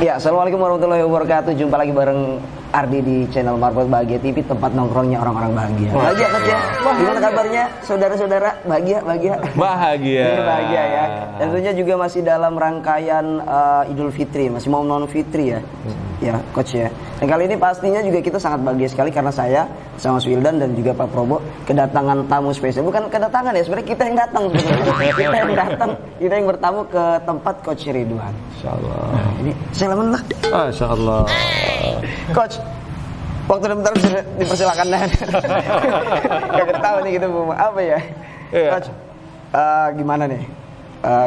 Ya, assalamualaikum warahmatullahi wabarakatuh. Jumpa lagi bareng Ardi di channel Marbot Bahagia TV, tempat nongkrongnya orang-orang bahagia. Bahagia Coach ya? Gimana kabarnya saudara-saudara? Bahagia? Bahagia. Bahagia ya. Dan tentunya juga masih dalam rangkaian Idul Fitri, masih mau non Fitri ya. Ya, Coach ya. Dan kali ini pastinya juga kita sangat bahagia sekali karena saya sama Mas Wildan dan juga Pak Probo kedatangan tamu spesial. Bukan kedatangan ya, sebenarnya kita yang datang sebenarnya. Kita yang bertamu ke tempat Coach Ridwan. Insyaallah. Nah, ini salaman lah. Masyaallah. Coach, waktu dan bentar bisa dipersilakan dan gak tahu nih gitu apa ya. Coach, gimana nih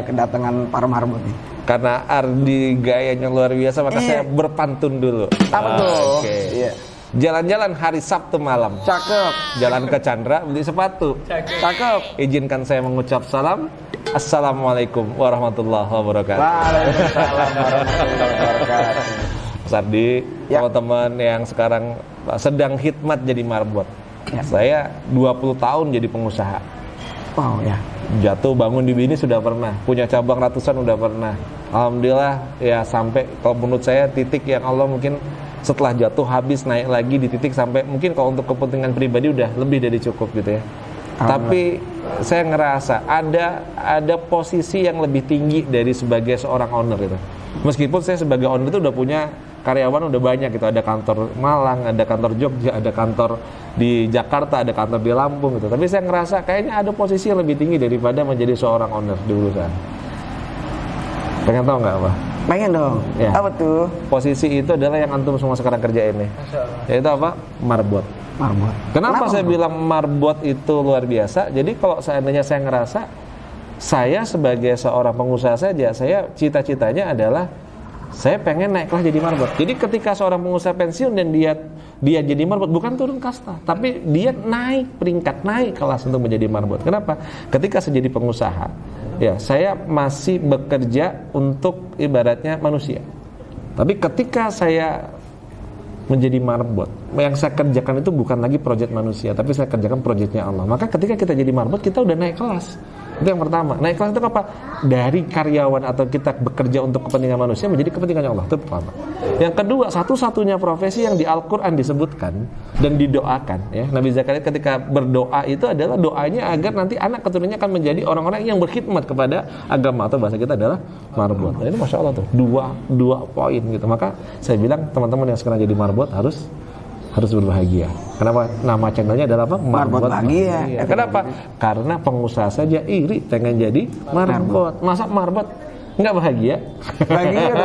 kedatangan para marbot nih? Karena Ardi gayanya luar biasa, maka saya berpantun dulu. Apa tuh? Iya. Jalan-jalan hari Sabtu malam. Cakep. Jalan ke Chandra beli sepatu. Cakep. Izinkan saya mengucap salam. Assalamualaikum warahmatullahi wabarakatuh. Waalaikumsalam warahmatullahi wabarakatuh. Mas Ardi, Ya. teman-teman yang sekarang sedang khidmat jadi marbot. Ya. Saya 20 tahun jadi pengusaha. Wow ya. Jatuh bangun di Bini sudah pernah, punya cabang ratusan udah pernah. Alhamdulillah ya, sampai kalau menurut saya titik yang Allah mungkin setelah jatuh habis naik lagi di titik sampai mungkin kalau untuk kepentingan pribadi udah lebih dari cukup gitu ya. Tapi saya ngerasa ada posisi yang lebih tinggi dari sebagai seorang owner gitu. Meskipun saya sebagai owner itu udah punya karyawan udah banyak gitu, ada kantor Malang, ada kantor Jogja, ada kantor di Jakarta, ada kantor di Lampung gitu. Tapi saya ngerasa kayaknya ada posisi yang lebih tinggi daripada menjadi seorang owner di perusahaan. Pengen tahu nggak apa? Pengen dong. Ya. Apa tuh? Posisi itu adalah yang antum semua sekarang kerjain nih. Yaitu apa? Marbot. Marbot. Kenapa saya bilang marbot itu luar biasa? Jadi kalau seandainya saya ngerasa saya sebagai seorang pengusaha saja, saya cita-citanya adalah saya pengen naik kelas jadi marbot. Jadi ketika seorang pengusaha pensiun dan dia jadi marbot, bukan turun kasta, tapi dia naik peringkat, naik kelas untuk menjadi marbot. Kenapa? Ketika saya jadi pengusaha, ya saya masih bekerja untuk ibaratnya manusia. Tapi ketika saya menjadi marbot, yang saya kerjakan itu bukan lagi proyek manusia, tapi saya kerjakan proyeknya Allah. Maka ketika kita jadi marbot, kita udah naik kelas. Itu yang pertama. Naik kelas itu apa? Dari karyawan atau kita bekerja untuk kepentingan manusia menjadi kepentingannya Allah. Itu pertama. Yang kedua, satu-satunya profesi yang di Al-Quran disebutkan dan didoakan ya. Nabi Zakaria ketika berdoa itu adalah doanya agar nanti anak keturunannya akan menjadi orang-orang yang berkhidmat kepada agama, atau bahasa kita adalah marbot. Nah, ini Masya Allah tuh, dua poin gitu. Maka saya bilang teman-teman yang sekarang jadi marbot harus berbahagia. Kenapa nama channelnya adalah apa? Marbot Bahagia. Ya, kenapa? Karena pengusaha saja iri pengen jadi marbot. Masa marbot nggak bahagia? Bahagia.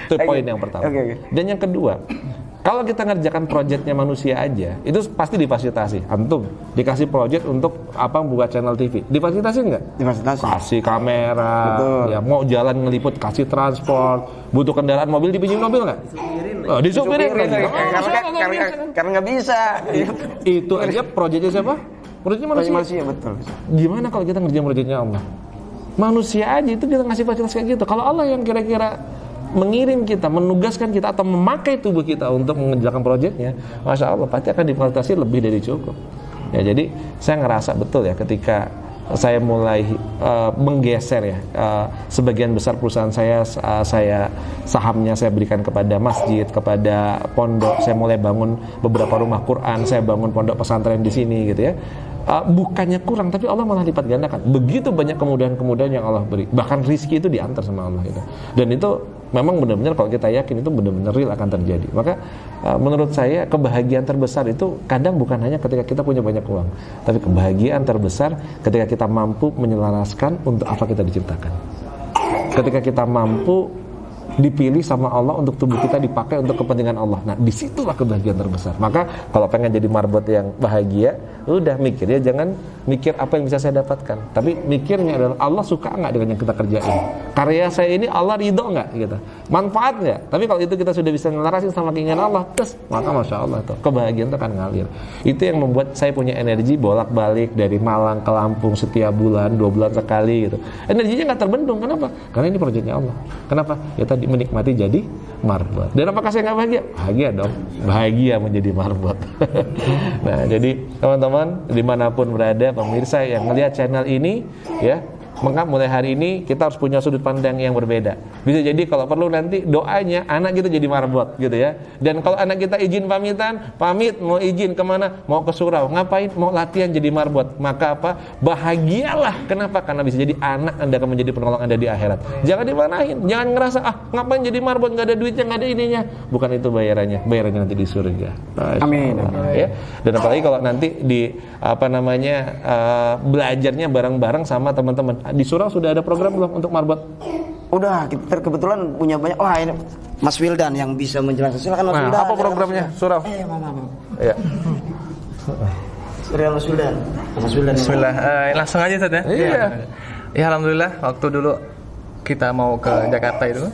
Itu poin yang pertama. Okay. Dan yang kedua, kalau kita ngerjakan proyeknya manusia aja, itu pasti difasilitasi. Antum dikasih proyek untuk apa, buat channel TV, difasilitasi nggak? Difasilitasi. Kasih kamera, betul. Ya mau jalan ngeliput, kasih transport, butuh kendaraan mobil, dipinjam mobil nggak? Disupirin karena nggak bisa. Itu aja proyeknya siapa? Proyeknya manusia. Betul. Gimana kalau kita ngerjain proyeknya Allah? Manusia aja itu kita ngasih fasilitas kayak gitu. Kalau Allah yang kira-kira mengirim kita, menugaskan kita atau memakai tubuh kita untuk mengerjakan proyeknya, Masya Allah pasti akan difasilitasi lebih dari cukup. Ya, jadi saya ngerasa betul ya ketika saya mulai menggeser ya, sebagian besar perusahaan saya sahamnya saya berikan kepada masjid, kepada pondok. Saya mulai bangun beberapa rumah Quran, saya bangun pondok pesantren di sini gitu ya. Bukannya kurang, tapi Allah malah lipat gandakan. Begitu banyak kemudahan-kemudahan yang Allah beri. Bahkan rizki itu diantar sama Allah gitu. Dan itu memang benar-benar kalau kita yakin itu benar-benar real akan terjadi. Maka menurut saya kebahagiaan terbesar itu kadang bukan hanya ketika kita punya banyak uang, tapi kebahagiaan terbesar ketika kita mampu menyelaraskan untuk apa kita diciptakan. Ketika kita mampu dipilih sama Allah untuk tubuh kita dipakai untuk kepentingan Allah. Nah, disitulah kebahagiaan terbesar. Maka kalau pengen jadi marbot yang bahagia, udah mikir ya, jangan mikir apa yang bisa saya dapatkan, tapi mikirnya adalah Allah suka nggak dengan yang kita kerjain, karya saya ini Allah ridho nggak gitu, manfaat nggak. Tapi kalau itu kita sudah bisa ngelarasin sama keinginan Allah, terus maka Masya Allah tuh kebahagiaan itu akan ngalir. Itu yang membuat saya punya energi bolak-balik dari Malang ke Lampung setiap bulan, 2 bulan sekali gitu. Energinya nggak terbendung. Kenapa? Karena ini proyeknya Allah. Kenapa? Ya tadi menikmati jadi marbot. Dan apakah saya nggak bahagia? Bahagia dong. Bahagia menjadi marbot. Nah, jadi teman-teman dimanapun berada, pemirsa yang melihat channel ini, ya Maka mulai hari ini kita harus punya sudut pandang yang berbeda. Bisa jadi kalau perlu nanti doanya anak kita jadi marbot gitu ya. Dan kalau anak kita izin pamitan, pamit mau izin kemana? Mau ke surau, ngapain? Mau latihan jadi marbot. Maka apa? Bahagialah. Kenapa? Karena bisa jadi anak Anda akan menjadi penolong Anda di akhirat. Jangan dimarahin, jangan ngerasa ngapain jadi marbot, nggak ada duitnya, nggak ada ininya. Bukan itu bayarannya nanti di surga. Amin. Ya. Dan apalagi kalau nanti di belajarnya bareng-bareng sama teman-teman. Di surau sudah ada program belum untuk marbot? Udah, kita kebetulan punya banyak. Wah, ini Mas Wildan yang bisa menjelaskan. Silakan Mas Wildan. Apa programnya surau? Iya. Surau Mas Wildan. Mas Wildan. Bismillah. Langsung aja Ustaz ya. Iya. Ya alhamdulillah waktu dulu kita mau ke Jakarta itu,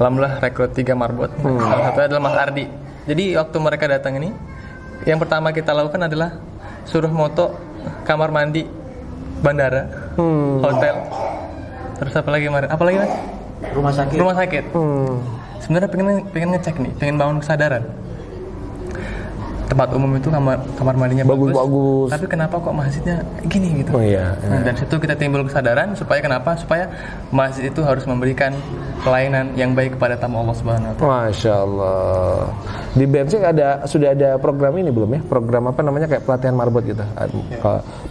alhamdulillah rekrut 3 marbot. Salah satunya adalah Mas Ardi. Jadi waktu mereka datang ini, yang pertama kita lakukan adalah suruh moto kamar mandi bandara, hotel. Terus apa lagi Mas? Rumah sakit. Sebenarnya pengen ngecek nih, pengen bangun kesadaran. Tempat umum itu kamar mandinya bagus. Tapi kenapa kok masjidnya gini gitu? Oh iya. Nah, dari situ kita timbul kesadaran supaya kenapa? Supaya masjid itu harus memberikan pelayanan yang baik kepada tamu Allah Subhanahu wa taala. Masya Allah. Di BMC sudah ada program ini belum ya? Program apa namanya kayak pelatihan marbot gitu.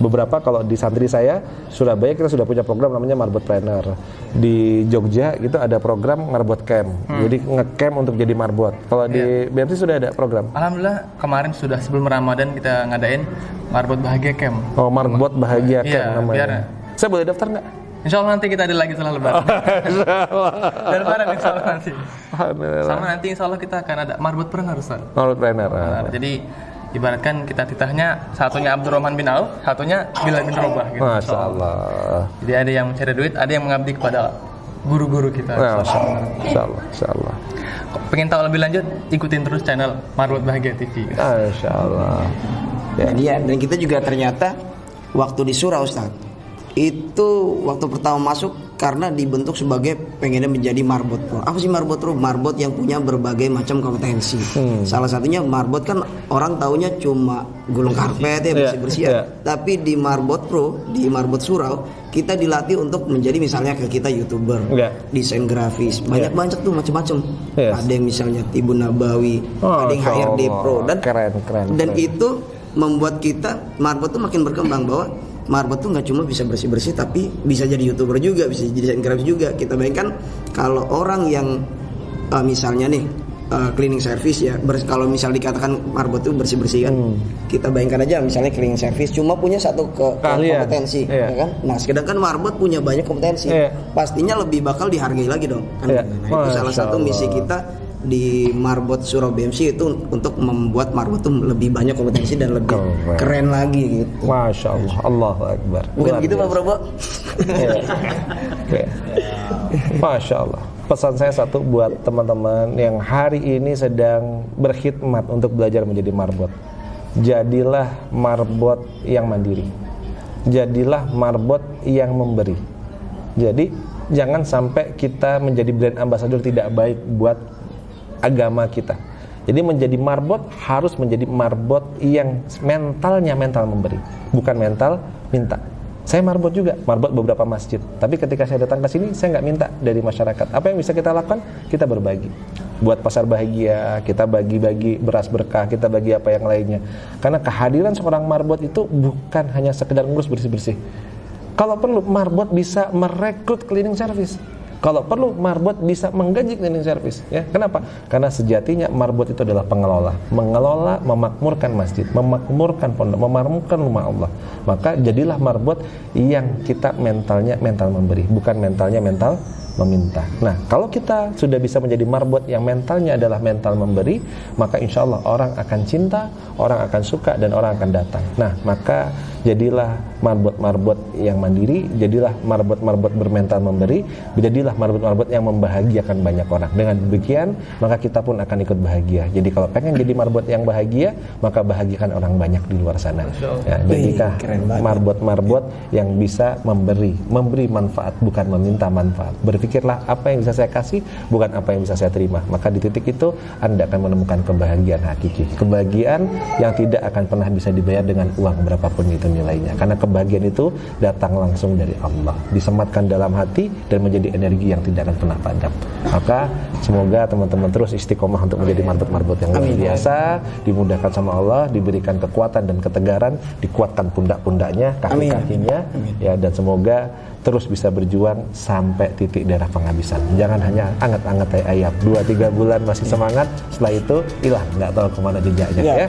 Beberapa kalau di santri saya Surabaya kita sudah punya program namanya Marbot Trainer. Di Jogja itu ada program Marbot Camp. Jadi nge-camp untuk jadi marbot. Kalau di BMC sudah ada program. Alhamdulillah kemarin sudah sebelum Ramadan kita ngadain Marbot Bahagia Camp. Oh, Marbot Bahagia Camp namanya. Biar, saya boleh daftar nggak? Insya Allah nanti kita ada lagi setelah Lebaran. Dan Lebaran Insya Allah nanti. Sama nanti Insya Allah kita akan ada Marbot Trainer Ustaz. Marbot Trainer. Jadi ibaratkan kita titahnya satunya Abdurrahman bin Auf, satunya Bilal bin Rabah gitu. Masya Allah. Jadi ada yang mencari duit, ada yang mengabdi kepada guru-guru kita. Masya Allah. Pengen tahu lebih lanjut, ikutin terus channel Marbot Bahagia TV. Masya Allah. Ya. Dan kita juga ternyata waktu di surau Ustaz, itu waktu pertama masuk karena dibentuk sebagai pengennya menjadi marbot pro. Apa sih marbot pro? Marbot yang punya berbagai macam kompetensi. Salah satunya marbot kan orang taunya cuma gulung karpet ya, bersih-bersih. Tapi di marbot pro, di marbot surau, kita dilatih untuk menjadi misalnya kayak kita YouTuber, desain grafis, banyak tuh macam-macam. Ada yang misalnya Tibun Nabawi, ada yang HRD Pro dan keren. Itu membuat kita marbot tuh makin berkembang bahwa marbot tuh nggak cuma bisa bersih-bersih tapi bisa jadi YouTuber juga, bisa jadi desain grafis juga. Kita bayangkan kalau orang yang misalnya nih cleaning service ya, kalau misal dikatakan marbot itu bersih-bersih kan, kita bayangkan aja misalnya cleaning service cuma punya satu kompetensi, ya kan? Nah sedangkan marbot punya banyak kompetensi, pastinya lebih bakal dihargai lagi dong. Kan? Nah itu salah satu misi kita di Marbot Surau BMC itu untuk membuat marbot itu lebih banyak kompetensi dan lebih keren lagi gitu. Masya Allah, Allahu Akbar. Bukan gitu Pak Prabowo? Masya Allah. Pesan saya satu buat teman-teman yang hari ini sedang berkhidmat untuk belajar menjadi marbot. Jadilah marbot yang mandiri. Jadilah marbot yang memberi. Jadi jangan sampai kita menjadi brand ambassador tidak baik buat agama kita. Jadi menjadi marbot harus menjadi marbot yang mentalnya mental memberi, bukan mental minta. Saya marbot juga, marbot beberapa masjid. Tapi ketika saya datang ke sini, saya nggak minta dari masyarakat. Apa yang bisa kita lakukan? Kita berbagi. Buat pasar bahagia, kita bagi-bagi beras berkah, kita bagi apa yang lainnya. Karena kehadiran seorang marbot itu bukan hanya sekedar ngurus bersih-bersih. Kalau perlu, marbot bisa merekrut cleaning service. Kalau perlu, marbot bisa menggaji cleaning service. Ya, kenapa? Karena sejatinya marbot itu adalah pengelola, mengelola, memakmurkan masjid, memakmurkan pondok, memakmurkan rumah Allah. Maka jadilah marbot yang kita mentalnya mental memberi, bukan mentalnya mental meminta. Nah, kalau kita sudah bisa menjadi marbot yang mentalnya adalah mental memberi, maka insya Allah orang akan cinta, orang akan suka, dan orang akan datang. Nah, maka jadilah marbot-marbot yang mandiri, jadilah marbot-marbot bermental memberi, jadilah marbot-marbot yang membahagiakan banyak orang. Dengan demikian, maka kita pun akan ikut bahagia. Jadi kalau pengen jadi marbot yang bahagia, maka bahagiakan orang banyak di luar sana. Ya, jadilah marbot-marbot yang bisa memberi manfaat, bukan meminta manfaat. Berpikirlah apa yang bisa saya kasih, bukan apa yang bisa saya terima. Maka di titik itu Anda akan menemukan kebahagiaan hakiki, kebahagiaan yang tidak akan pernah bisa dibayar dengan uang berapapun itu. nilainya. Karena kebahagiaan itu datang langsung dari Allah, disematkan dalam hati dan menjadi energi yang tidak akan pernah padam. Maka semoga teman-teman terus istiqomah untuk menjadi marbot-marbot yang luar biasa, dimudahkan sama Allah, diberikan kekuatan dan ketegaran, dikuatkan pundak-pundaknya, kaki-kakinya, ya, dan semoga terus bisa berjuang sampai titik darah penghabisan. Jangan hanya anget-anget kayak ayam, 2-3 bulan masih semangat, setelah itu hilang, nggak tahu kemana jejaknya, ya.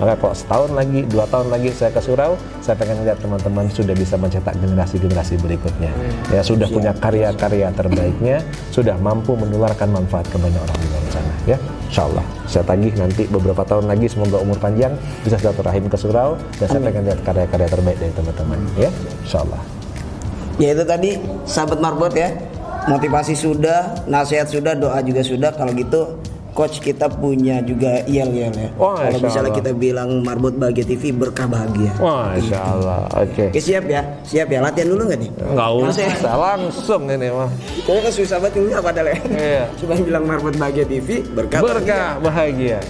Maka kalau setahun lagi, 2 tahun lagi saya ke surau, saya pengen lihat teman-teman sudah bisa mencetak generasi-generasi berikutnya, ya, sudah punya karya-karya terbaiknya, sudah mampu menularkan manfaat ke banyak orang di luar sana, ya. Insyaallah saya tagih nanti beberapa tahun lagi, semoga umur panjang, bisa silaturahim ke surau, dan saya pengen lihat karya-karya terbaik dari teman-teman, ya. Insyaallah. Ya itu tadi sahabat marbot ya, motivasi sudah, nasihat sudah, doa juga sudah. Kalau gitu coach kita punya juga yel-yel ya. Kalau misalnya kita bilang marbot bahagia TV, berkah bahagia. Wah, insyaallah. Oke. Oke, siap ya, latihan dulu nggak nih? Nggak usah, langsung ini mah. Kayaknya kan susah banget dulu apa dah. Iya. Cuma bilang marbot bahagia TV, berkah bahagia.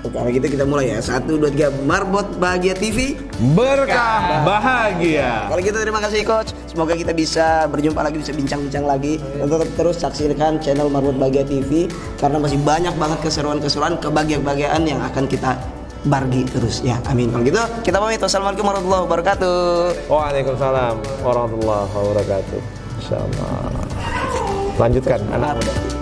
Kalau gitu kita mulai ya. 1, 2, 3, Marbot Bahagia TV, berkah bahagia. Kalau gitu terima kasih coach. Semoga kita bisa berjumpa lagi, bisa bincang-bincang lagi. Dan tetap terus saksikan channel Marbot Bahagia TV, karena masih banyak banget keseruan-keseruan, kebahagiaan yang akan kita bagi terus ya. Amin. Kalau gitu kita pamit. Wassalamualaikum warahmatullahi wabarakatuh. Waalaikumsalam warahmatullahi wabarakatuh. Insyaallah. Lanjutkan anak muda.